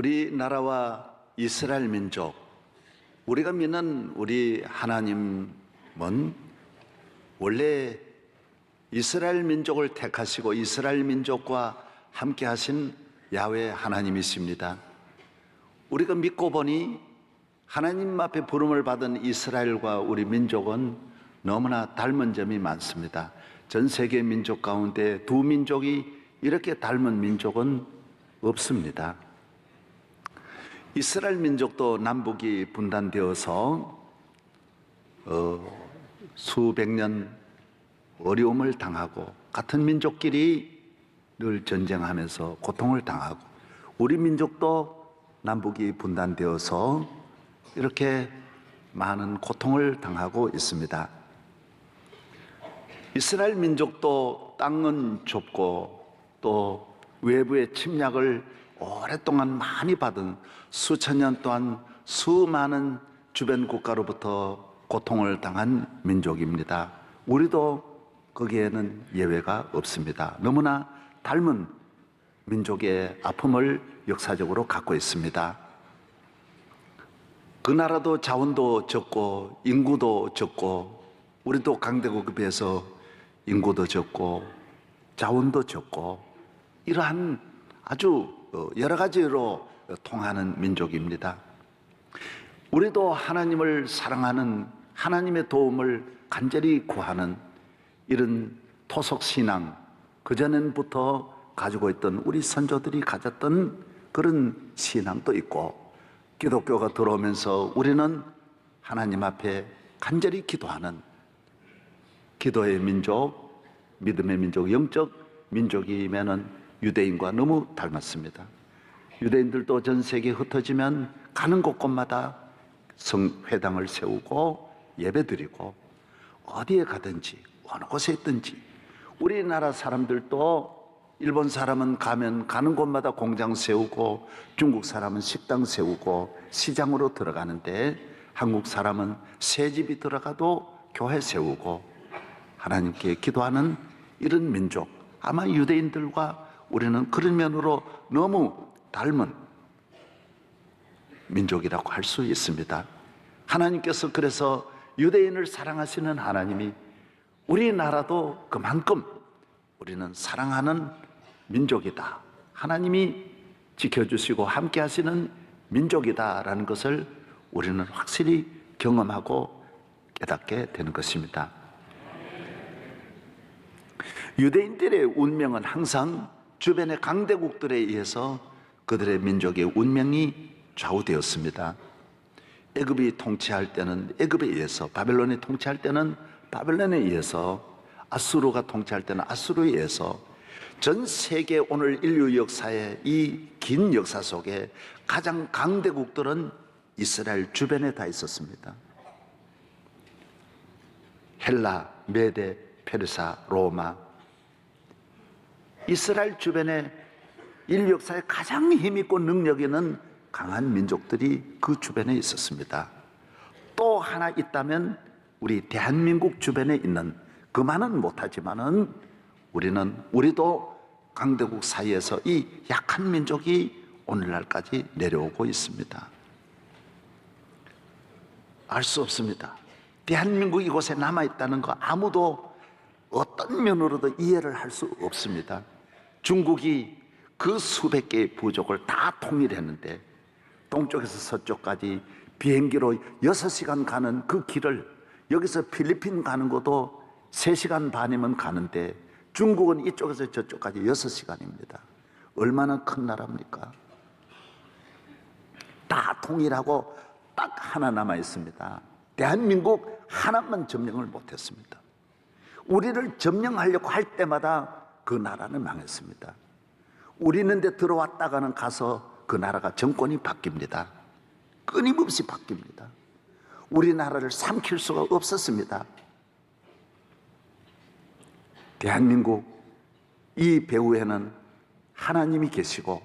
우리나라와 이스라엘 민족, 우리가 믿는 우리 하나님은 원래 이스라엘 민족을 택하시고 이스라엘 민족과 함께 하신 야훼 하나님이십니다. 우리가 믿고 보니 하나님 앞에 부름을 받은 이스라엘과 우리 민족은 너무나 닮은 점이 많습니다. 전 세계 민족 가운데 두 민족이 이렇게 닮은 민족은 없습니다. 이스라엘 민족도 남북이 분단되어서 수백 년 어려움을 당하고 같은 민족끼리 늘 전쟁하면서 고통을 당하고, 우리 민족도 남북이 분단되어서 이렇게 많은 고통을 당하고 있습니다. 이스라엘 민족도 땅은 좁고 또 외부의 침략을 오랫동안 많이 받은, 수천 년 동안 수많은 주변 국가로부터 고통을 당한 민족입니다. 우리도 거기에는 예외가 없습니다. 너무나 닮은 민족의 아픔을 역사적으로 갖고 있습니다. 그 나라도 자원도 적고 인구도 적고, 우리도 강대국에 비해서 인구도 적고 자원도 적고, 이러한 아주 여러 가지로 통하는 민족입니다. 우리도 하나님을 사랑하는, 하나님의 도움을 간절히 구하는 이런 토속신앙, 그전부터 가지고 있던 우리 선조들이 가졌던 그런 신앙도 있고, 기독교가 들어오면서 우리는 하나님 앞에 간절히 기도하는 기도의 민족, 믿음의 민족, 영적 민족이면은 유대인과 너무 닮았습니다. 유대인들도 전 세계에 흩어지면 가는 곳곳마다 성회당을 세우고 예배드리고, 어디에 가든지 어느 곳에 있든지, 우리나라 사람들도 일본 사람은 가면 가는 곳마다 공장 세우고, 중국 사람은 식당 세우고 시장으로 들어가는데, 한국 사람은 새 집이 들어가도 교회 세우고 하나님께 기도하는 이런 민족, 아마 유대인들과 우리는 그런 면으로 너무 닮은 민족이라고 할 수 있습니다. 하나님께서 그래서 유대인을 사랑하시는 하나님이 우리나라도 그만큼 우리는 사랑하는 민족이다, 하나님이 지켜주시고 함께 하시는 민족이다라는 것을 우리는 확실히 경험하고 깨닫게 되는 것입니다. 유대인들의 운명은 항상 주변의 강대국들에 의해서 그들의 민족의 운명이 좌우되었습니다. 애굽이 통치할 때는 애굽에 의해서, 바벨론이 통치할 때는 바벨론에 의해서, 아수르가 통치할 때는 아수르에 의해서, 전 세계 오늘 인류 역사의 이 긴 역사 속에 가장 강대국들은 이스라엘 주변에 다 있었습니다. 헬라, 메데, 페르사, 로마, 이스라엘 주변에 인류 역사에 가장 힘있고 능력 있는 강한 민족들이 그 주변에 있었습니다. 또 하나 있다면 우리 대한민국 주변에 있는, 그만은 못하지만은 우리도 강대국 사이에서 이 약한 민족이 오늘날까지 내려오고 있습니다. 알 수 없습니다. 대한민국 이곳에 남아있다는 거 아무도 어떤 면으로도 이해를 할 수 없습니다. 중국이 그 수백 개의 부족을 다 통일했는데, 동쪽에서 서쪽까지 비행기로 6시간 가는 그 길을 여기서 필리핀 가는 것도 3시간 반이면 가는데, 중국은 이쪽에서 저쪽까지 6시간입니다. 얼마나 큰 나라입니까? 다 통일하고 딱 하나 남아 있습니다. 대한민국 하나만 점령을 못했습니다. 우리를 점령하려고 할 때마다 그 나라는 망했습니다. 우리 있는데 들어왔다가는 가서 그 나라가 정권이 바뀝니다. 끊임없이 바뀝니다. 우리나라를 삼킬 수가 없었습니다. 대한민국 이 배후에는 하나님이 계시고,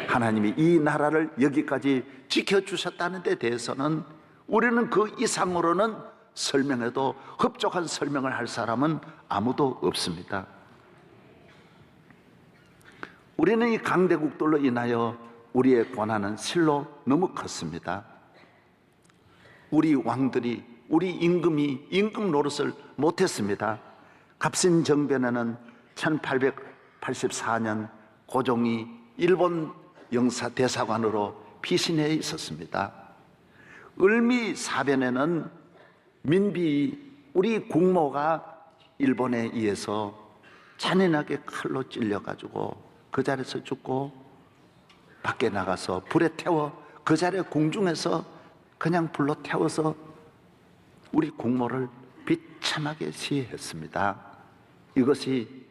하나님이 이 나라를 여기까지 지켜주셨다는 데 대해서는 우리는 그 이상으로는 설명해도 흡족한 설명을 할 사람은 아무도 없습니다. 우리는 이 강대국들로 인하여 우리의 고난은 실로 너무 컸습니다. 우리 왕들이, 우리 임금이 임금 노릇을 못했습니다. 갑신정변에는 1884년 고종이 일본 영사 대사관으로 피신해 있었습니다. 을미사변에는 민비, 우리 국모가 일본에 의해서 잔인하게 칼로 찔려가지고 그 자리에서 죽고 밖에 나가서 불에 태워 그 자리에 궁중에서 그냥 불로 태워서 우리 국모를 비참하게 시해했습니다. 이것이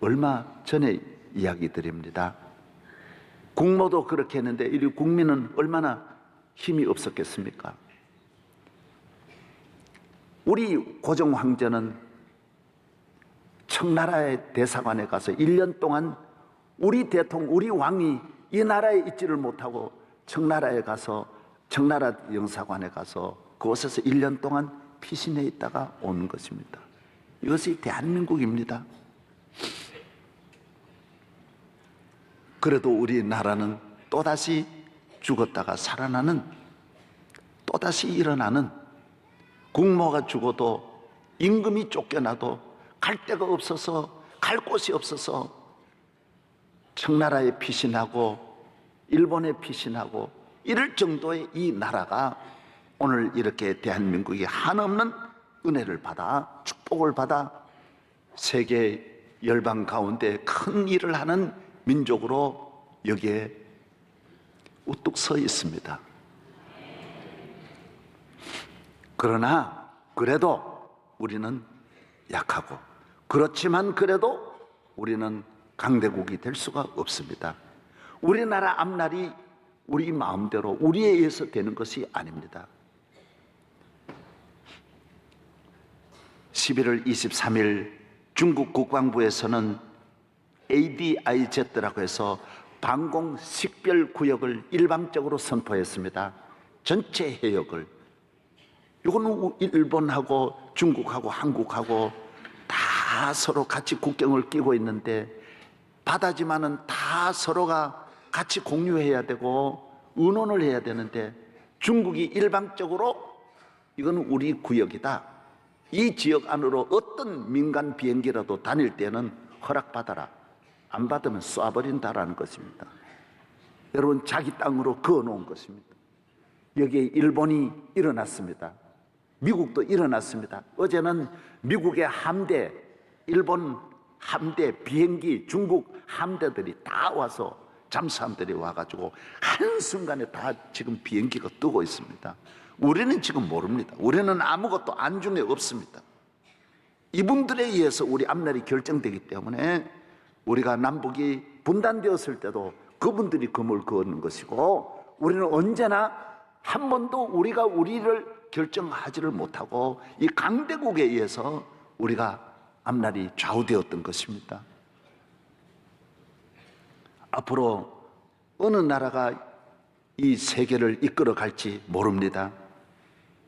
얼마 전의 이야기들입니다. 국모도 그렇게 했는데 이 국민은 얼마나 힘이 없었겠습니까? 우리 고종 황제는 청나라의 대사관에 가서 1년 동안 우리 대통령, 우리 왕이 이 나라에 있지를 못하고 청나라에 가서 청나라 영사관에 가서 그곳에서 1년 동안 피신해 있다가 온 것입니다. 이것이 대한민국입니다. 그래도 우리나라는 또다시 죽었다가 살아나는, 또다시 일어나는, 국모가 죽어도 임금이 쫓겨나도 갈 데가 없어서, 갈 곳이 없어서 청나라에 피신하고 일본에 피신하고 이럴 정도의 이 나라가 오늘 이렇게 대한민국이 한없는 은혜를 받아, 축복을 받아 세계 열방 가운데 큰 일을 하는 민족으로 여기에 우뚝 서 있습니다. 그러나 그래도 우리는 약하고, 그렇지만 그래도 우리는 강대국이 될 수가 없습니다. 우리나라 앞날이 우리 마음대로 우리에 의해서 되는 것이 아닙니다. 11월 23일 중국 국방부에서는 ADIZ라고 해서 방공 식별구역을 일방적으로 선포했습니다. 전체 해역을. 이거는 일본하고 중국하고 한국하고 다 서로 같이 국경을 끼고 있는데, 바다지만은 다 서로가 같이 공유해야 되고 의논을 해야 되는데, 중국이 일방적으로 이건 우리 구역이다, 이 지역 안으로 어떤 민간 비행기라도 다닐 때는 허락받아라, 안 받으면 쏴버린다라는 것입니다. 여러분, 자기 땅으로 그어놓은 것입니다. 여기에 일본이 일어났습니다. 미국도 일어났습니다. 어제는 미국의 함대, 일본 함대, 비행기, 중국 함대들이 다 와서, 잠수함들이 와가지고 한순간에 다 지금 비행기가 뜨고 있습니다. 우리는 지금 모릅니다. 우리는 아무것도 안중에 없습니다. 이분들에 의해서 우리 앞날이 결정되기 때문에 우리가 남북이 분단되었을 때도 그분들이 금을 그었는 것이고, 우리는 언제나 한 번도 우리가 우리를 결정하지를 못하고 이 강대국에 의해서 우리가 앞날이 좌우되었던 것입니다. 앞으로 어느 나라가 이 세계를 이끌어 갈지 모릅니다.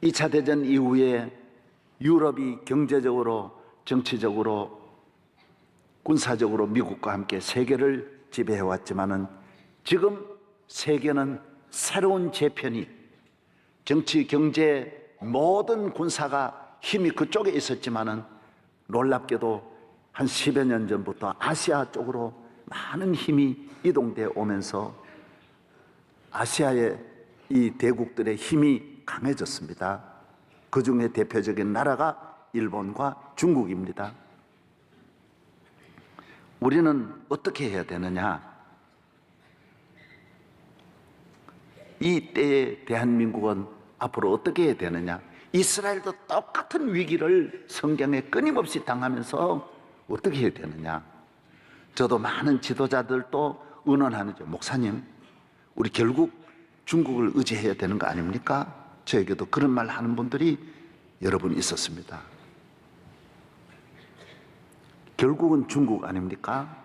2차 대전 이후에 유럽이 경제적으로, 정치적으로, 군사적으로 미국과 함께 세계를 지배해왔지만은 지금 세계는 새로운 재편이, 정치, 경제, 모든 군사가 힘이 그쪽에 있었지만은 놀랍게도 한 10여 년 전부터 아시아 쪽으로 많은 힘이 이동되어 오면서 아시아의 이 대국들의 힘이 강해졌습니다. 그 중에 대표적인 나라가 일본과 중국입니다. 우리는 어떻게 해야 되느냐? 이 때의 대한민국은 앞으로 어떻게 해야 되느냐? 이스라엘도 똑같은 위기를 성경에 끊임없이 당하면서 어떻게 해야 되느냐? 저도 많은 지도자들도 의논하는죠. 목사님, 우리 결국 중국을 의지해야 되는 거 아닙니까? 저에게도 그런 말 하는 분들이 여러 분 있었습니다. 결국은 중국 아닙니까?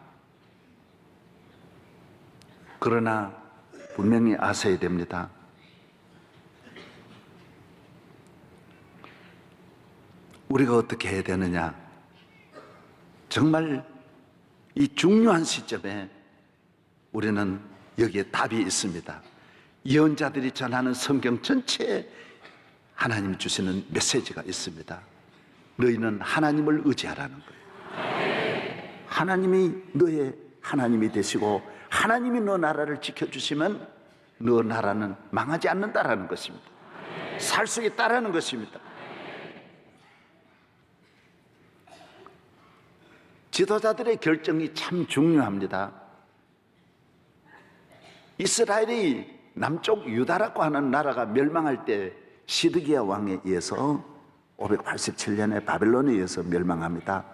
그러나 분명히 아셔야 됩니다. 우리가 어떻게 해야 되느냐? 정말 이 중요한 시점에 우리는 여기에 답이 있습니다. 예언자들이 전하는 성경 전체에 하나님 주시는 메시지가 있습니다. 너희는 하나님을 의지하라는 거예요. 하나님이 너의 하나님이 되시고 하나님이 너 나라를 지켜주시면 너 나라는 망하지 않는다라는 것입니다. 살 수 있다라는 것입니다. 지도자들의 결정이 참 중요합니다. 이스라엘이 남쪽 유다라고 하는 나라가 멸망할 때 시드기야 왕에 의해서 587년에 바벨론에 의해서 멸망합니다.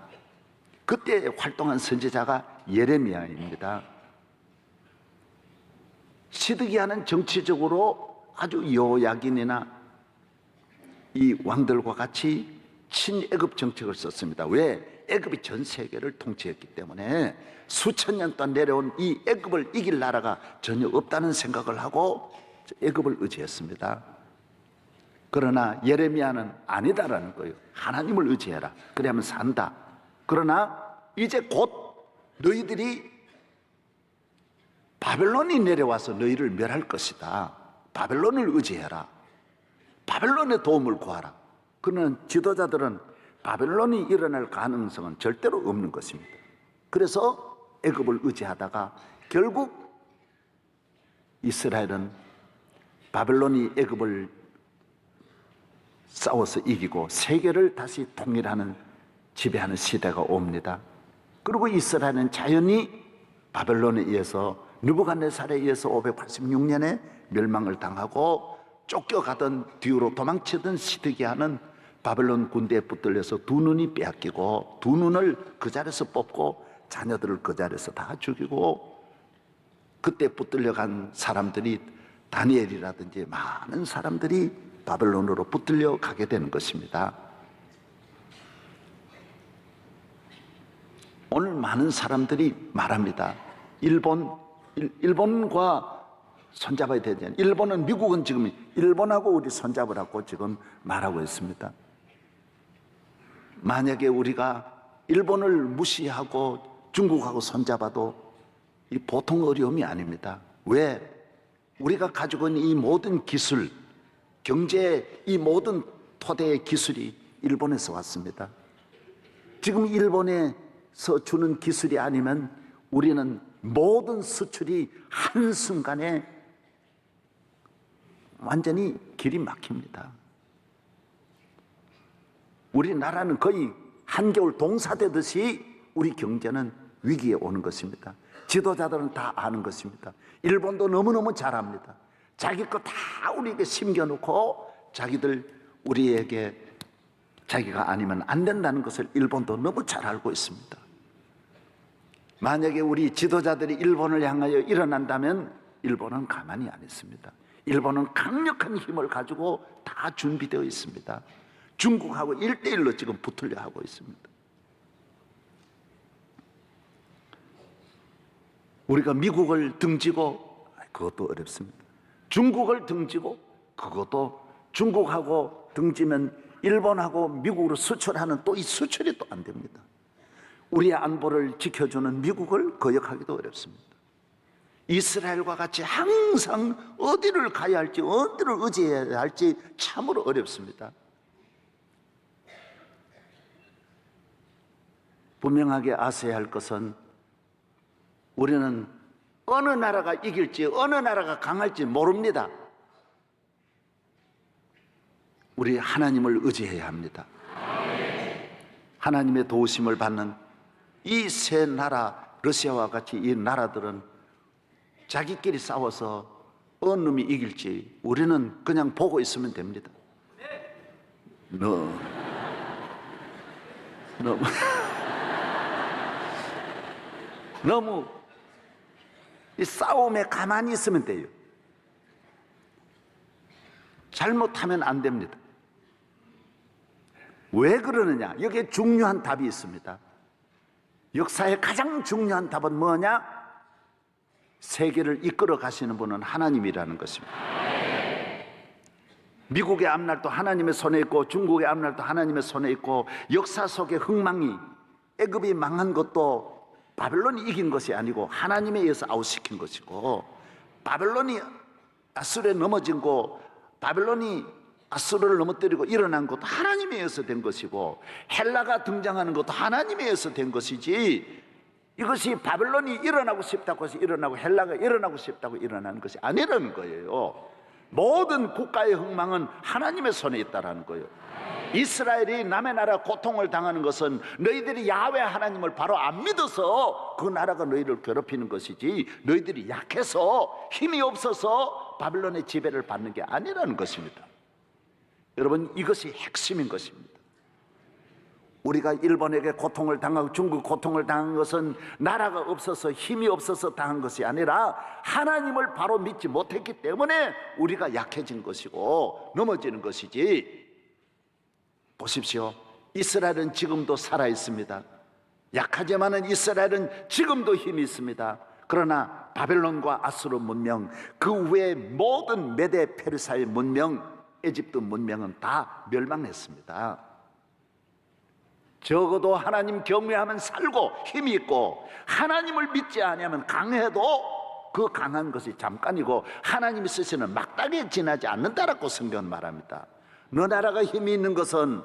그때 활동한 선지자가 예레미야입니다. 시드기야는 정치적으로 아주 여호야긴이나 이 왕들과 같이 친애굽 정책을 썼습니다. 왜? 애굽이 전 세계를 통치했기 때문에 수천 년 동안 내려온 이 애굽을 이길 나라가 전혀 없다는 생각을 하고 애굽을 의지했습니다. 그러나 예레미야는 아니다라는 거예요. 하나님을 의지해라. 그래야만 산다. 그러나 이제 곧 너희들이 바벨론이 내려와서 너희를 멸할 것이다. 바벨론을 의지해라. 바벨론의 도움을 구하라. 그러나 지도자들은 바벨론이 일어날 가능성은 절대로 없는 것입니다. 그래서 애굽을 의지하다가 결국 이스라엘은 바벨론이 애굽을 싸워서 이기고 세계를 다시 통일하는 지배하는 시대가 옵니다. 그리고 이스라엘은 자연히 바벨론에 의해서 느부갓네살에 의해서 586년에 멸망을 당하고 쫓겨가던 뒤로 도망치던 시드기야는 바벨론 군대에 붙들려서 두 눈이 빼앗기고 두 눈을 그 자리에서 뽑고 자녀들을 그 자리에서 다 죽이고 그때 붙들려간 사람들이 다니엘이라든지 많은 사람들이 바벨론으로 붙들려 가게 되는 것입니다. 오늘 많은 사람들이 말합니다. 일본과 손잡아야 되지 않냐. 일본은 미국은 지금 일본하고 우리 손잡으라고 지금 말하고 있습니다. 만약에 우리가 일본을 무시하고 중국하고 손잡아도 이 보통 어려움이 아닙니다. 왜? 우리가 가지고 있는 이 모든 기술, 경제, 이 모든 토대의 기술이 일본에서 왔습니다. 지금 일본에서 주는 기술이 아니면 우리는 모든 수출이 한순간에 완전히 길이 막힙니다. 우리나라는 거의 한겨울 동사되듯이 우리 경제는 위기에 오는 것입니다. 지도자들은 다 아는 것입니다. 일본도 너무너무 잘합니다. 자기 거 다 우리에게 심겨놓고 자기들 우리에게 자기가 아니면 안 된다는 것을 일본도 너무 잘 알고 있습니다. 만약에 우리 지도자들이 일본을 향하여 일어난다면 일본은 가만히 안 있습니다. 일본은 강력한 힘을 가지고 다 준비되어 있습니다. 중국하고 1대1로 지금 붙으려 하고 있습니다. 우리가 미국을 등지고 그것도 어렵습니다. 중국을 등지고 그것도 중국하고 등지면 일본하고 미국으로 수출하는 또 이 수출이 또 안 됩니다. 우리의 안보를 지켜주는 미국을 거역하기도 어렵습니다. 이스라엘과 같이 항상 어디를 가야 할지 어디를 의지해야 할지 참으로 어렵습니다. 분명하게 아셔야 할 것은 우리는 어느 나라가 이길지 어느 나라가 강할지 모릅니다. 우리 하나님을 의지해야 합니다. 하나님의 도우심을 받는 이 세 나라, 러시아와 같이 이 나라들은 자기끼리 싸워서 어느 놈이 이길지 우리는 그냥 보고 있으면 됩니다. 너무 이 싸움에 가만히 있으면 돼요. 잘못하면 안 됩니다. 왜 그러느냐? 여기에 중요한 답이 있습니다. 역사의 가장 중요한 답은 뭐냐? 세계를 이끌어 가시는 분은 하나님이라는 것입니다. 미국의 앞날도 하나님의 손에 있고 중국의 앞날도 하나님의 손에 있고 역사 속의 흥망이 애굽이 망한 것도 바벨론이 이긴 것이 아니고 하나님에 의해서 아웃시킨 것이고 바벨론이 아수르에 넘어진 거, 바벨론이 아수르를 넘어뜨리고 일어난 것도 하나님에 의해서 된 것이고, 헬라가 등장하는 것도 하나님에 의해서 된 것이지, 이것이 바벨론이 일어나고 싶다고 해서 일어나고 헬라가 일어나고 싶다고 일어나는 것이 아니라는 거예요. 모든 국가의 흥망은 하나님의 손에 있다라는 거예요. 이스라엘이 남의 나라 고통을 당하는 것은 너희들이 야훼 하나님을 바로 안 믿어서 그 나라가 너희를 괴롭히는 것이지, 너희들이 약해서 힘이 없어서 바벨론의 지배를 받는 게 아니라는 것입니다. 여러분, 이것이 핵심인 것입니다. 우리가 일본에게 고통을 당하고 중국 고통을 당한 것은 나라가 없어서 힘이 없어서 당한 것이 아니라 하나님을 바로 믿지 못했기 때문에 우리가 약해진 것이고 넘어지는 것이지. 보십시오, 이스라엘은 지금도 살아 있습니다. 약하지만은 이스라엘은 지금도 힘이 있습니다. 그러나 바벨론과 아수르 문명, 그 외의 모든 메데 페르사의 문명, 에집트 문명은 다 멸망했습니다. 적어도 하나님 경외하면 살고 힘이 있고, 하나님을 믿지 아니하면 강해도 그 강한 것이 잠깐이고 하나님이 쓰시는 막다기에 지나지 않는다라고 성경은 말합니다. 너 나라가 힘이 있는 것은,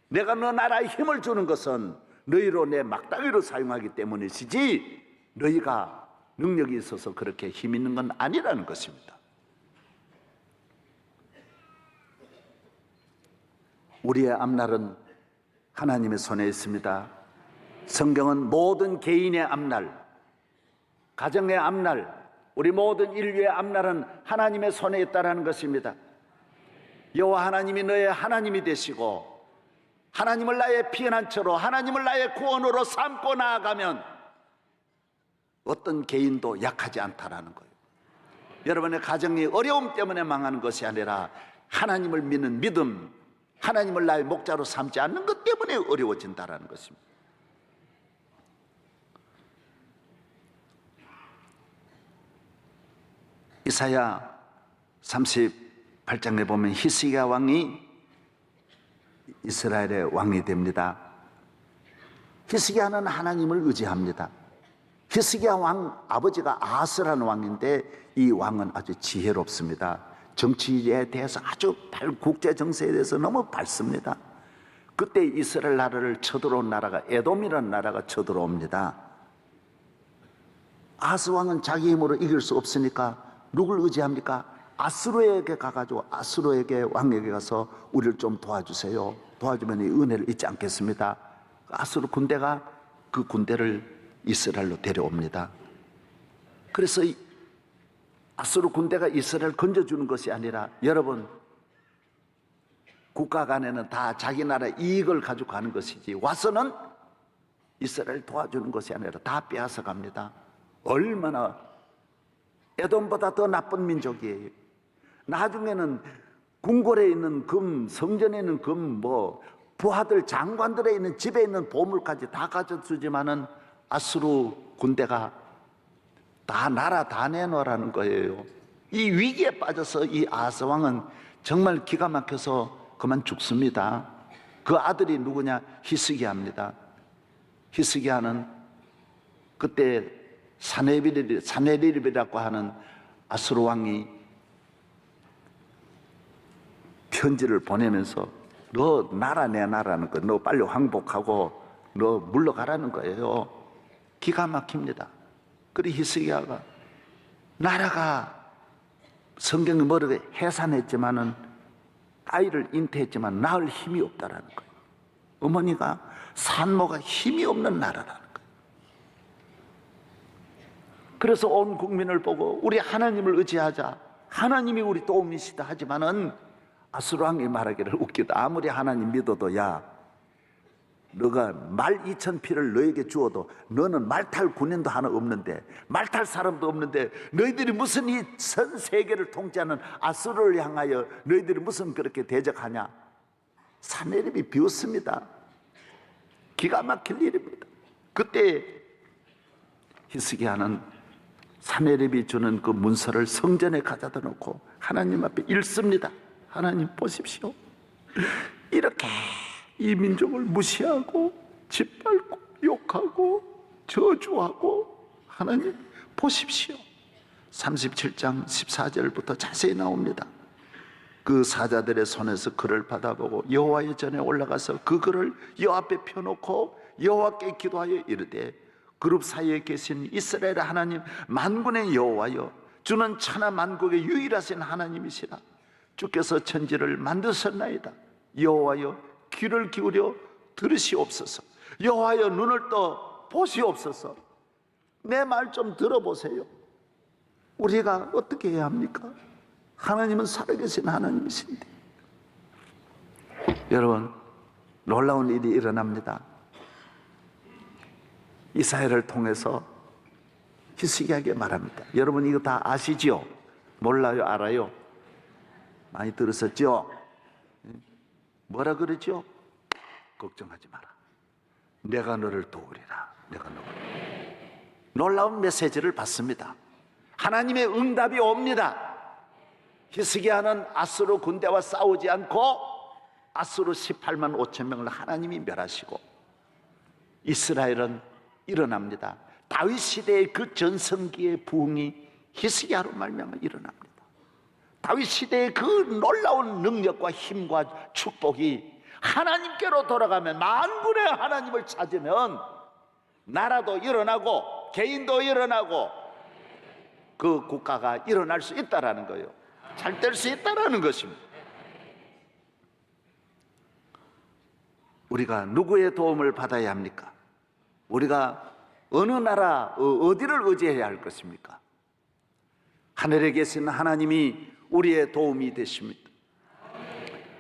내가 너 나라에 힘을 주는 것은 너희로 내 막다기로 사용하기 때문이지, 너희가 능력이 있어서 그렇게 힘 있는 건 아니라는 것입니다. 우리의 앞날은 하나님의 손에 있습니다. 성경은 모든 개인의 앞날, 가정의 앞날, 우리 모든 인류의 앞날은 하나님의 손에 있다라는 것입니다. 여호와 하나님이 너의 하나님이 되시고 하나님을 나의 피난처로, 하나님을 나의 구원으로 삼고 나아가면 어떤 개인도 약하지 않다라는 거예요. 여러분의 가정이 어려움 때문에 망하는 것이 아니라 하나님을 믿는 믿음, 하나님을 나의 목자로 삼지 않는 것 때문에 어려워진다라는 것입니다. 이사야 38장에 보면 히스기야 왕이 이스라엘의 왕이 됩니다. 히스기야는 하나님을 의지합니다. 히스기야 왕 아버지가 아하스라는 왕인데 이 왕은 아주 지혜롭습니다. 정치에 대해서 아주 국제 정세에 대해서 너무 밝습니다. 그때 이스라엘 나라를 쳐들어온 나라가 에돔이라는 나라가 쳐들어옵니다. 아하스 왕은 자기 힘으로 이길 수 없으니까 누굴 의지합니까? 아수르에게 가가지고 아수르에게 왕에게 가서 우리를 좀 도와주세요. 도와주면 이 은혜를 잊지 않겠습니다. 아수르 군대가 그 군대를 이스라엘로 데려옵니다. 그래서 아수르 군대가 이스라엘을 건져주는 것이 아니라, 여러분, 국가 간에는 다 자기 나라 이익을 가지고 가는 것이지 와서는 이스라엘 도와주는 것이 아니라 다 빼앗아 갑니다. 얼마나 에돔보다 더 나쁜 민족이에요. 나중에는 궁궐에 있는 금, 성전에 있는 금, 부하들, 장관들에 있는 집에 있는 보물까지 다 가져주지만은 아수르 군대가 다 나라 다 내놓으라는 거예요. 이 위기에 빠져서 이 아하스 왕은 정말 기가 막혀서 그만 죽습니다. 그 아들이 누구냐? 히스기야입니다. 히스기야는 그때 사네리립이라고 하는 아수르 왕이 편지를 보내면서 너 나라 내놔라는 거예요. 너 빨리 황복하고 너 물러가라는 거예요. 기가 막힙니다. 그리 히스기야가 나라가 성경이 뭐라고 해산했지만은 아이를 잉태했지만 낳을 힘이 없다라는 거예요. 어머니가 산모가 힘이 없는 나라라는 거예요. 그래서 온 국민을 보고 우리 하나님을 의지하자, 하나님이 우리 도움이시다 하지만은 아수르 왕이 말하기를 웃기다. 아무리 하나님 믿어도 야, 너가 말 2,000피를 너에게 주어도 너는 말탈 군인도 하나 없는데, 말탈 사람도 없는데 너희들이 무슨 이 전 세계를 통치하는 아수르를 향하여 너희들이 무슨 그렇게 대적하냐. 사네립이 비웃습니다. 기가 막힐 일입니다. 그때 히스기야는 사네립이 주는 그 문서를 성전에 가져다 놓고 하나님 앞에 읽습니다. 하나님 보십시오. 이렇게 이 민족을 무시하고 짓밟고 욕하고 저주하고, 하나님 보십시오. 37장 14절부터 자세히 나옵니다. 그 사자들의 손에서 글을 받아보고 여호와의 전에 올라가서 그 글을 여호와 앞에 펴놓고 여호와께 기도하여 이르되 그룹 사이에 계신 이스라엘 하나님 만군의 여호와여, 주는 천하 만국의 유일하신 하나님이시라. 주께서 천지를 만드셨나이다. 여호와여, 귀를 기울여 들으시옵소서. 여호와여, 눈을 떠 보시옵소서. 내 말 좀 들어보세요. 우리가 어떻게 해야 합니까? 하나님은 살아계신 하나님이신데. 여러분, 놀라운 일이 일어납니다. 이사야를 통해서 히스기야에게 말합니다. 여러분 이거 다 아시죠? 몰라요? 알아요? 많이 들으셨죠? 뭐라 그러죠? 걱정하지 마라. 내가 너를 도우리라. 내가 너를. 놀라운 메시지를 받습니다. 하나님의 응답이 옵니다. 히스기야는 아수르 군대와 싸우지 않고 아수르 18만 5천 명을 하나님이 멸하시고 이스라엘은 일어납니다. 다윗 시대의 그 전성기의 부흥이 히스기야로 말미암아 일어납니다. 다윗 시대의 그 놀라운 능력과 힘과 축복이 하나님께로 돌아가면, 만군의 하나님을 찾으면 나라도 일어나고 개인도 일어나고 그 국가가 일어날 수 있다라는 거예요. 잘 될 수 있다라는 것입니다. 우리가 누구의 도움을 받아야 합니까? 우리가 어느 나라, 어디를 의지해야 할 것입니까? 하늘에 계신 하나님이 우리의 도움이 되십니다.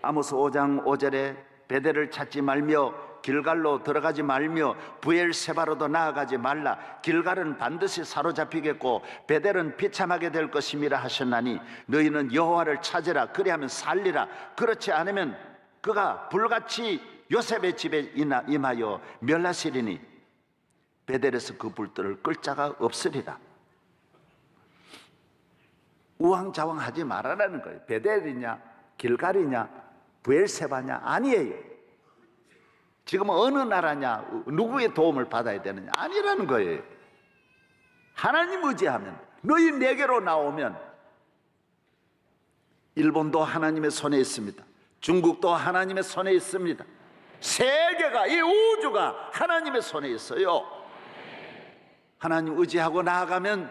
아모스 5장 5절에 베델을 찾지 말며 길갈로 들어가지 말며 부엘세바로도 나아가지 말라. 길갈은 반드시 사로잡히겠고 베델은 비참하게 될 것임이라 하셨나니 너희는 여호와를 찾으라. 그리하면 살리라. 그렇지 않으면 그가 불같이 요셉의 집에 임하여 멸하시리니 베델에서 그 불들을 끌 자가 없으리라. 우왕좌왕하지 말아라는 거예요. 베델이냐 길갈이냐 부엘세바냐 아니에요. 지금 어느 나라냐 누구의 도움을 받아야 되느냐 아니라는 거예요. 하나님 의지하면, 너희 내게로 나오면. 일본도 하나님의 손에 있습니다. 중국도 하나님의 손에 있습니다. 세계가, 이 우주가 하나님의 손에 있어요. 하나님 의지하고 나아가면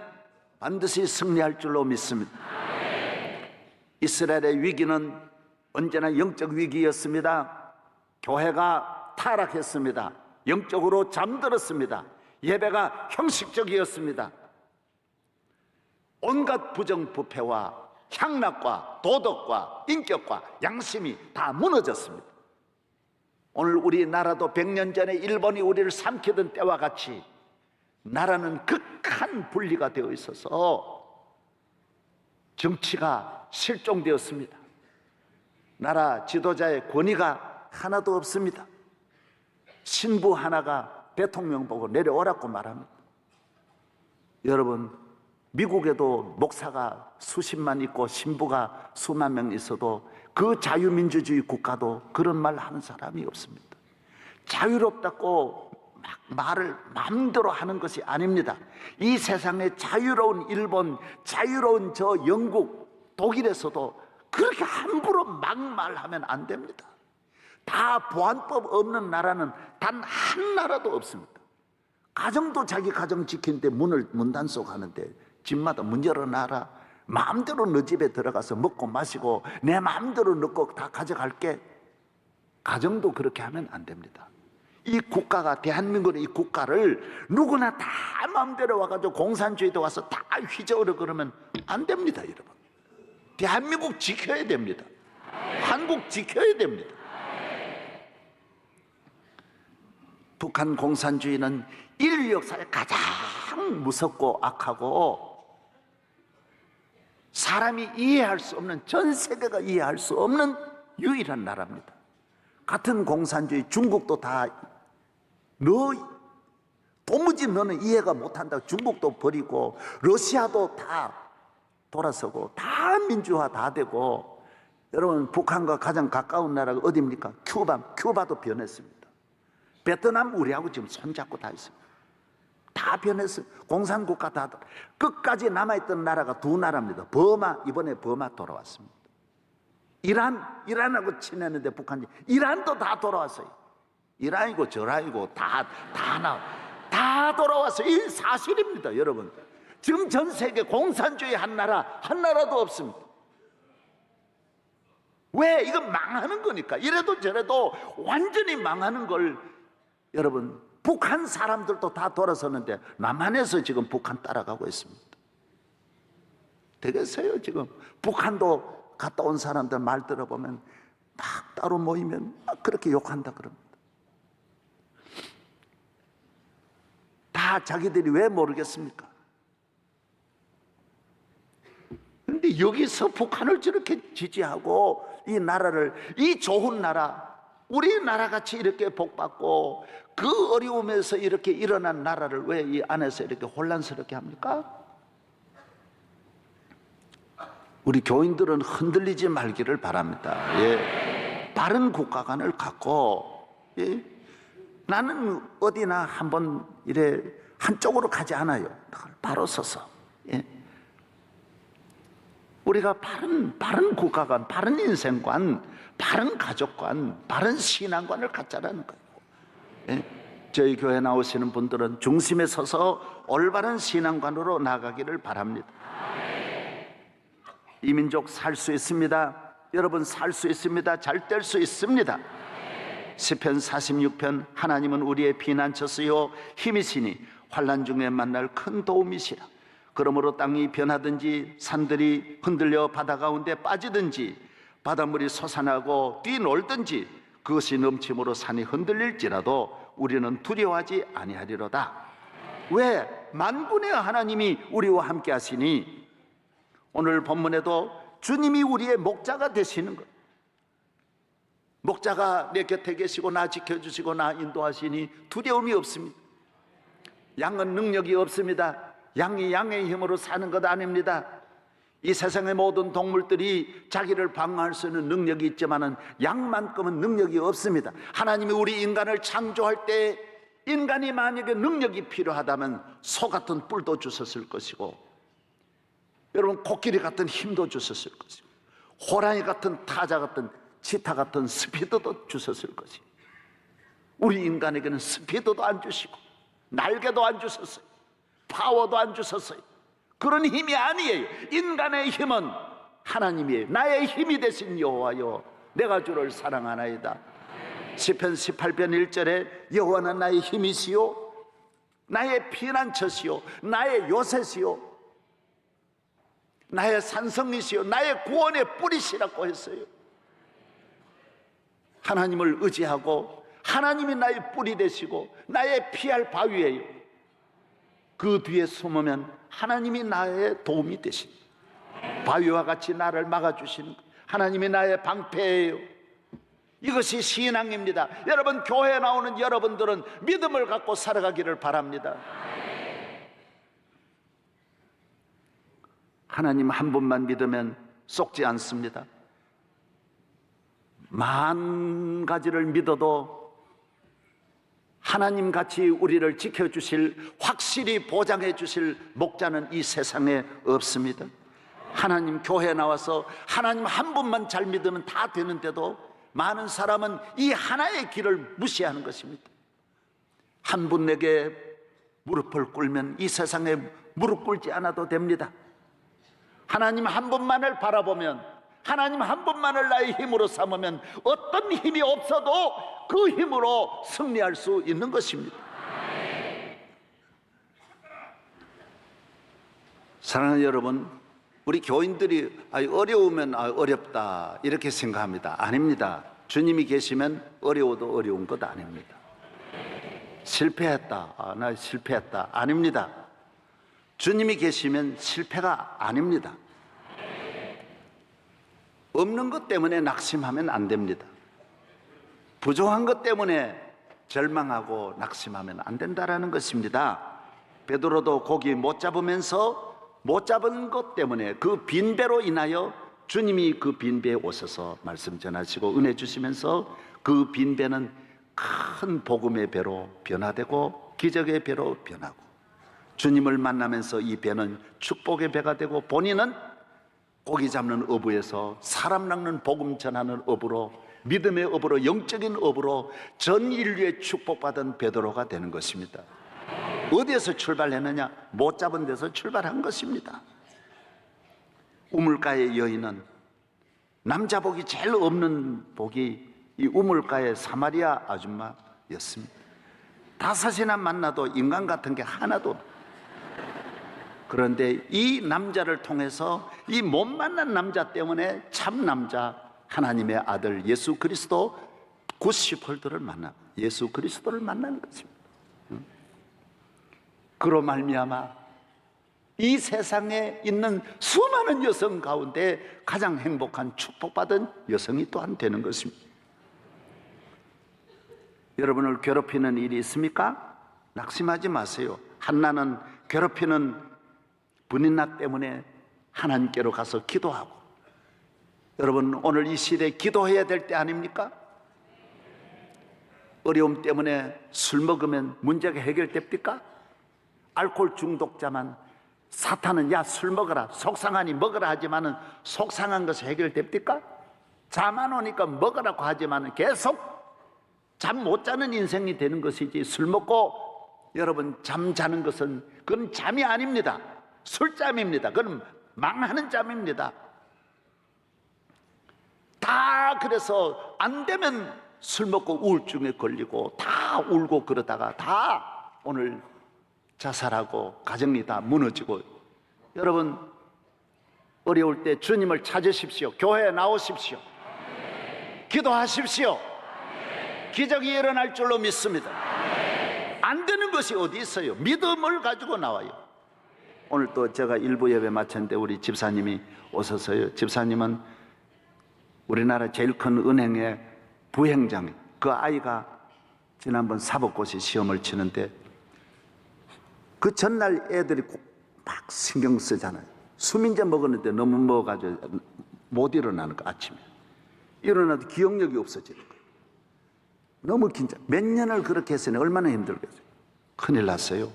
반드시 승리할 줄로 믿습니다. 이스라엘의 위기는 언제나 영적 위기였습니다. 교회가 타락했습니다. 영적으로 잠들었습니다. 예배가 형식적이었습니다. 온갖 부정부패와 향락과 도덕과 인격과 양심이 다 무너졌습니다. 오늘 우리나라도 100년 전에 일본이 우리를 삼키던 때와 같이 나라는 극한 분리가 되어 있어서 정치가 실종되었습니다. 나라 지도자의 권위가 하나도 없습니다. 신부 하나가 대통령 보고 내려오라고 말합니다. 여러분, 미국에도 목사가 수십만 있고 신부가 수만 명 있어도 그 자유민주주의 국가도 그런 말 하는 사람이 없습니다. 자유롭다고 막 말을 마음대로 하는 것이 아닙니다. 이 세상에 자유로운 일본, 자유로운 저 영국, 독일에서도 그렇게 함부로 막 말하면 안 됩니다. 다 보안법 없는 나라는 단 한 나라도 없습니다. 가정도 자기 가정 지키는데 문단속 하는데 집마다 문 열어놔라. 마음대로 너 집에 들어가서 먹고 마시고 내 마음대로 넣고 다 가져갈게. 가정도 그렇게 하면 안 됩니다. 이 국가가, 대한민국의 이 국가를 누구나 다 마음대로 와가지고 공산주의도 와서 다 휘저으려 그러면 안 됩니다. 여러분, 대한민국 지켜야 됩니다. 한국 지켜야 됩니다. 북한 공산주의는 인류 역사에 가장 무섭고 악하고 사람이 이해할 수 없는, 전 세계가 이해할 수 없는 유일한 나라입니다. 같은 공산주의 중국도 다 도무지 너는 이해가 못한다고 중국도 버리고 러시아도 다 돌아서고 다 민주화 다 되고, 여러분 북한과 가장 가까운 나라가 어디입니까? 큐바도 변했습니다. 베트남 우리하고 지금 손잡고 다 있습니다. 다 변했어요. 공산국가 다 끝까지 남아있던 나라가 두 나라입니다. 버마, 이번에 버마 돌아왔습니다. 이란하고 친했는데 북한이, 이란도 다 돌아왔어요. 이란이고 저란이고 다 돌아왔어요. 이 사실입니다, 여러분. 지금 전 세계 공산주의 한 나라도 없습니다. 왜? 이건 망하는 거니까. 이래도 저래도 완전히 망하는 걸, 여러분, 북한 사람들도 다 돌아섰는데 남한에서 지금 북한 따라가고 있습니다. 되겠어요? 지금 북한도 갔다 온 사람들 말 들어보면 막 따로 모이면 막 그렇게 욕한다 그럽니다. 다 자기들이 왜 모르겠습니까? 그런데 여기서 북한을 저렇게 지지하고 이 나라를, 이 좋은 나라, 우리나라 같이 이렇게 복받고 그 어려움에서 이렇게 일어난 나라를 왜 이 안에서 이렇게 혼란스럽게 합니까? 우리 교인들은 흔들리지 말기를 바랍니다. 예. 바른 국가관을 갖고, 예. 나는 어디나 한번 이래 한쪽으로 가지 않아요. 바로 서서, 예. 우리가 바른 국가관, 바른 인생관, 바른 가족관, 바른 신앙관을 갖자라는 거예요. 예? 저희 교회 나오시는 분들은 중심에 서서 올바른 신앙관으로 나가기를 바랍니다. 이 민족 살 수 있습니다. 여러분 살 수 있습니다. 잘 될 수 있습니다. 시편 46편, 하나님은 우리의 피난처시요 힘이시니 환난 중에 만날 큰 도움이시라. 그러므로 땅이 변하든지 산들이 흔들려 바다 가운데 빠지든지 바닷물이 솟아나고 뛰놀든지 그것이 넘침으로 산이 흔들릴지라도 우리는 두려워하지 아니하리로다. 왜? 만군의 하나님이 우리와 함께 하시니. 오늘 본문에도 주님이 우리의 목자가 되시는 것, 목자가 내 곁에 계시고 나 지켜주시고 나 인도하시니 두려움이 없습니다. 양은 능력이 없습니다. 양이 양의 힘으로 사는 것 아닙니다. 이 세상의 모든 동물들이 자기를 방어할 수 있는 능력이 있지만은 양만큼은 능력이 없습니다. 하나님이 우리 인간을 창조할 때 인간이 만약에 능력이 필요하다면 소 같은 뿔도 주셨을 것이고, 여러분 코끼리 같은 힘도 주셨을 것이고, 호랑이 같은 타자 같은 치타 같은 스피드도 주셨을 것이고, 우리 인간에게는 스피드도 안 주시고 날개도 안 주셨어요. 파워도 안 주셨어요. 그런 힘이 아니에요. 인간의 힘은 하나님이에요. 나의 힘이 되신 여호와여 내가 주를 사랑하나이다. 시편 18편 1절에 여호와는 나의 힘이시요 나의 피난처시요 나의 요새시요 나의 산성이시요 나의 구원의 뿌리시라고 했어요. 하나님을 의지하고 하나님이 나의 뿌리 되시고 나의 피할 바위예요. 그 뒤에 숨으면 하나님이 나의 도움이 되십니다. 바위와 같이 나를 막아주시는 하나님이 나의 방패예요. 이것이 신앙입니다. 여러분 교회에 나오는 여러분들은 믿음을 갖고 살아가기를 바랍니다. 하나님 한 분만 믿으면 썩지 않습니다. 만 가지를 믿어도 하나님같이 우리를 지켜주실, 확실히 보장해 주실 목자는 이 세상에 없습니다. 하나님 교회에 나와서 하나님 한 분만 잘 믿으면 다 되는데도 많은 사람은 이 하나의 길을 무시하는 것입니다. 한 분에게 무릎을 꿇으면 이 세상에 무릎 꿇지 않아도 됩니다. 하나님 한 분만을 바라보면, 하나님 한 분만을 나의 힘으로 삼으면 어떤 힘이 없어도 그 힘으로 승리할 수 있는 것입니다. 사랑하는 여러분, 우리 교인들이 어려우면 어렵다 이렇게 생각합니다. 아닙니다. 주님이 계시면 어려워도 어려운 것 아닙니다. 실패했다, 나 실패했다 아닙니다. 주님이 계시면 실패가 아닙니다. 없는 것 때문에 낙심하면 안 됩니다. 부족한 것 때문에 절망하고 낙심하면 안 된다라는 것입니다. 베드로도 고기 못 잡으면서 못 잡은 것 때문에 그 빈배로 인하여 주님이 그 빈배에 오셔서 말씀 전하시고 은혜 주시면서 그 빈배는 큰 복음의 배로 변화되고 기적의 배로 변하고 주님을 만나면서 이 배는 축복의 배가 되고 본인은 고기 잡는 어부에서 사람 낚는 복음 전하는 어부로, 믿음의 어부로, 영적인 어부로 전 인류의 축복받은 베드로가 되는 것입니다. 어디에서 출발했느냐? 못 잡은 데서 출발한 것입니다. 우물가의 여인은 남자 복이 제일 없는 복이 이 우물가의 사마리아 아줌마였습니다. 5이나 만나도 인간 같은 게 하나도 없어요. 그런데 이 남자를 통해서 이 못 만난 남자 때문에 참 남자 하나님의 아들 예수 그리스도 굿시폴드를 만나, 예수 그리스도를 만나는 것입니다. 그로 말미암아 이 세상에 있는 수많은 여성 가운데 가장 행복한 축복받은 여성이 또한 되는 것입니다. 여러분을 괴롭히는 일이 있습니까? 낙심하지 마세요. 한나는 괴롭히는 분인나 때문에 하나님께로 가서 기도하고, 여러분 오늘 이 시대에 기도해야 될 때 아닙니까? 어려움 때문에 술 먹으면 문제가 해결됩니까? 알코올 중독자만 사탄은 야 술 먹어라, 속상하니 먹어라 하지만은 속상한 것이 해결됩니까? 잠 안 오니까 먹으라고 하지만은 계속 잠 못 자는 인생이 되는 것이지, 술 먹고 여러분 잠 자는 것은 그건 잠이 아닙니다. 술잠입니다. 그건 망하는 잠입니다. 다 그래서 안 되면 술 먹고 우울증에 걸리고 다 울고 그러다가 다 오늘 자살하고 가정이 다 무너지고. 여러분 어려울 때 주님을 찾으십시오. 교회에 나오십시오. 기도하십시오. 기적이 일어날 줄로 믿습니다. 안 되는 것이 어디 있어요? 믿음을 가지고 나와요. 오늘 또 제가 일부 예배 마쳤는데 우리 집사님이 오셔서요. 집사님은 우리나라 제일 큰 은행의 부행장, 그 아이가 지난번 사법고시 시험을 치는데 그 전날 애들이 막 신경 쓰잖아요. 수민제 먹었는데 너무 먹어가지고 못 일어나는 거. 아침에 일어나도 기억력이 없어지는 거예요. 너무 긴장. 몇 년을 그렇게 했으니 얼마나 힘들겠어요. 큰일 났어요.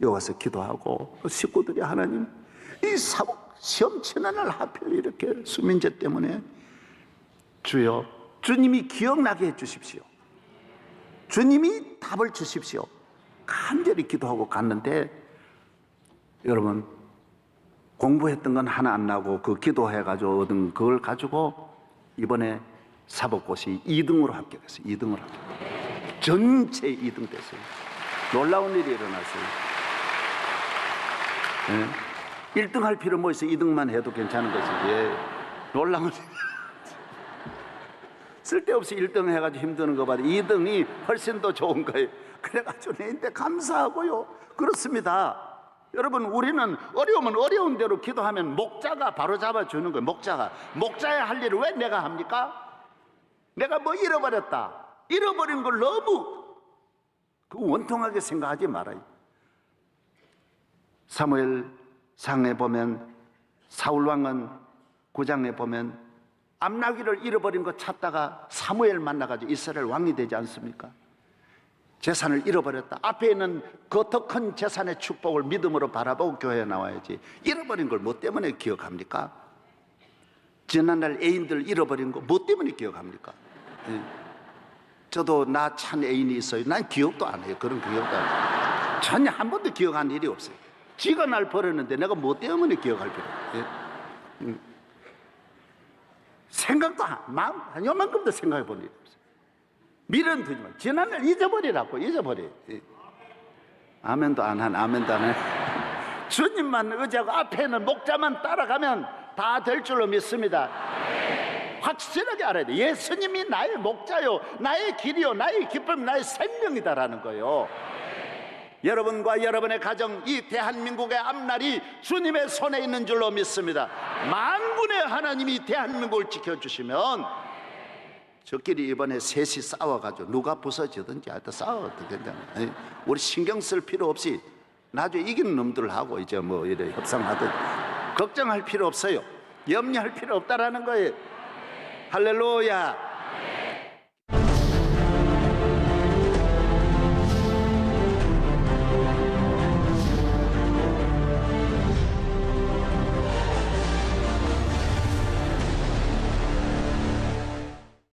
여기 와서 기도하고 식구들이 하나님, 이 사법 시험 치는 날 하필 이렇게 수민제 때문에 주여, 주님이 기억나게 해주십시오. 주님이 답을 주십시오. 간절히 기도하고 갔는데 여러분 공부했던 건 하나 안 나고 그 기도해가지고 얻은 그걸 가지고 이번에 사법고시 2등으로 합격했어요. 2등으로 합격. 전체 2등 됐어요. 놀라운 일이 일어났어요. 예? 1등 할 필요 뭐 있어요? 2등만 해도 괜찮은 거지. 예. 놀라운 일. 쓸데없이 1등 해가지고 힘드는 거 봐도 2등이 훨씬 더 좋은 거예요. 그래가지고 내인데 감사하고요. 그렇습니다. 여러분 우리는 어려우면 어려운 대로 기도하면 목자가 바로 잡아주는 거예요. 목자의 할 일을 왜 내가 합니까? 내가 뭐 잃어버렸다, 잃어버린 걸 너무 원통하게 생각하지 말아요. 사무엘 상에 보면 사울왕은 9장에 보면 암나귀를 잃어버린 거 찾다가 사무엘 만나가지고 이스라엘 왕이 되지 않습니까? 재산을 잃어버렸다. 앞에 있는 그 더 큰 재산의 축복을 믿음으로 바라보고 교회에 나와야지. 잃어버린 걸 뭐 때문에 기억합니까? 지난날 애인들 잃어버린 거 뭐 때문에 기억합니까? 예. 저도 나 찬 애인이 있어요. 난 기억도 안 해요. 그런 기억도 안 해요. 전혀 한 번도 기억한 일이 없어요. 지가 날 버렸는데 내가 뭐 때문에 기억할 필요. 예. 생각도 한 요만큼도 생각해 본 일이 없어요. 미련 두지 마. 지난날 잊어버리라고. 잊어버려. 예. 아멘도 안 한, 아멘도 안 해. 주님만 의지하고 앞에는 목자만 따라가면 다 될 줄로 믿습니다. 확실하게 알아야 돼. 예수님이 나의 목자요, 나의 길이요, 나의 기쁨, 나의 생명이다라는 거예요. 여러분과 여러분의 가정, 이 대한민국의 앞날이 주님의 손에 있는 줄로 믿습니다. 만군의 하나님이 대한민국을 지켜주시면 저끼리 이번에 셋이 싸워가지고 누가 부서지든지 하여튼 싸워도 괜찮아요. 우리 신경 쓸 필요 없이 나중에 이기는 놈들하고 이제 뭐 이래 협상하든 걱정할 필요 없어요. 염려할 필요 없다라는 거예요. 할렐루야.